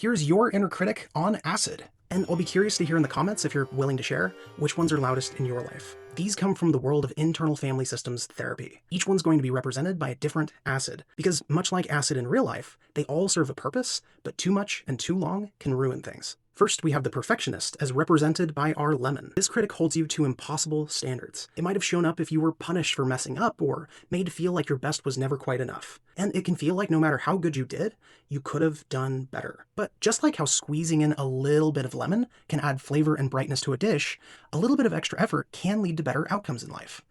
Here's your inner critic on acid. And I'll be curious to hear in the comments, if you're willing to share, which ones are loudest in your life. These come from the world of internal family systems therapy. Each one's going to be represented by a different acid, because much like acid in real life, they all serve a purpose, but too much and too long can ruin things. First, we have the perfectionist, as represented by our lemon. This critic holds you to impossible standards. It might have shown up if you were punished for messing up or made to feel like your best was never quite enough. And it can feel like no matter how good you did, you could have done better. But just like how squeezing in a little bit of lemon can add flavor and brightness to a dish, a little bit of extra effort can lead to better outcomes in life.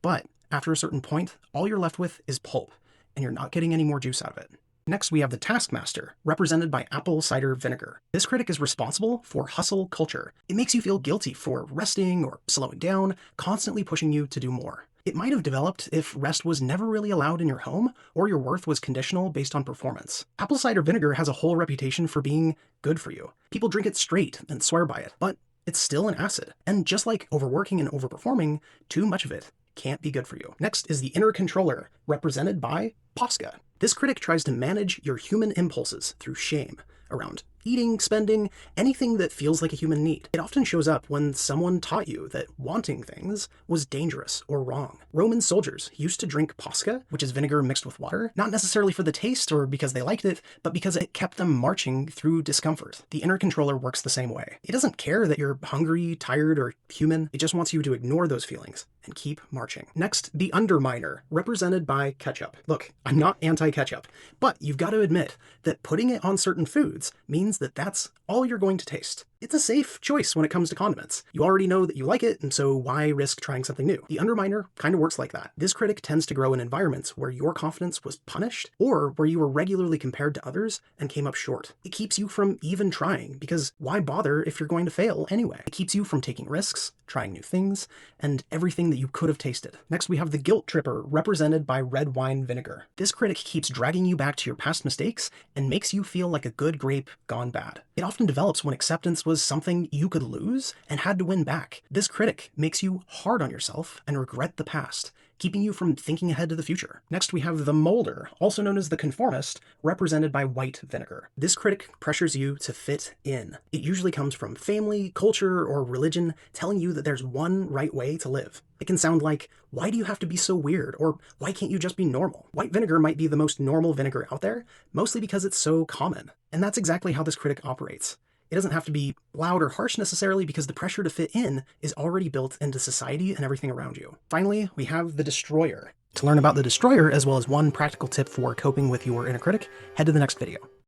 But after a certain point, all you're left with is pulp, and you're not getting any more juice out of it. Next, we have the Taskmaster, represented by apple cider vinegar. This critic is responsible for hustle culture. It makes you feel guilty for resting or slowing down, constantly pushing you to do more. It might have developed if rest was never really allowed in your home, or your worth was conditional based on performance. Apple cider vinegar has a whole reputation for being good for you. People drink it straight and swear by it, but it's still an acid. And just like overworking and overperforming, too much of it can't be good for you. Next is the inner controller, represented by Posca. This critic tries to manage your human impulses through shame around eating, spending, anything that feels like a human need. It often shows up when someone taught you that wanting things was dangerous or wrong. Roman soldiers used to drink posca, which is vinegar mixed with water, not necessarily for the taste or because they liked it, but because it kept them marching through discomfort. The inner controller works the same way. It doesn't care that you're hungry, tired, or human. It just wants you to ignore those feelings and keep marching. Next, the Underminer, represented by ketchup. Look, I'm not anti-ketchup, but you've got to admit that putting it on certain foods means that that's all you're going to taste. It's a safe choice when it comes to condiments. You already know that you like it, and so why risk trying something new? The Underminer kind of works like that. This critic tends to grow in environments where your confidence was punished, or where you were regularly compared to others and came up short. It keeps you from even trying, because why bother if you're going to fail anyway? It keeps you from taking risks, trying new things, and everything that you could have tasted. Next, we have the guilt tripper, represented by red wine vinegar. This critic keeps dragging you back to your past mistakes and makes you feel like a good grape gone bad. It often develops when acceptance was something you could lose and had to win back. This critic makes you hard on yourself and regret the past, keeping you from thinking ahead to the future. Next, we have the molder, also known as the conformist, represented by white vinegar. This critic pressures you to fit in. It usually comes from family, culture, or religion telling you that there's one right way to live. It can sound like, why do you have to be so weird? Or why can't you just be normal? White vinegar might be the most normal vinegar out there, mostly because it's so common. And that's exactly how this critic operates. It doesn't have to be loud or harsh necessarily, because the pressure to fit in is already built into society and everything around you. Finally, we have the destroyer. To learn about the destroyer, as well as one practical tip for coping with your inner critic, head to the next video.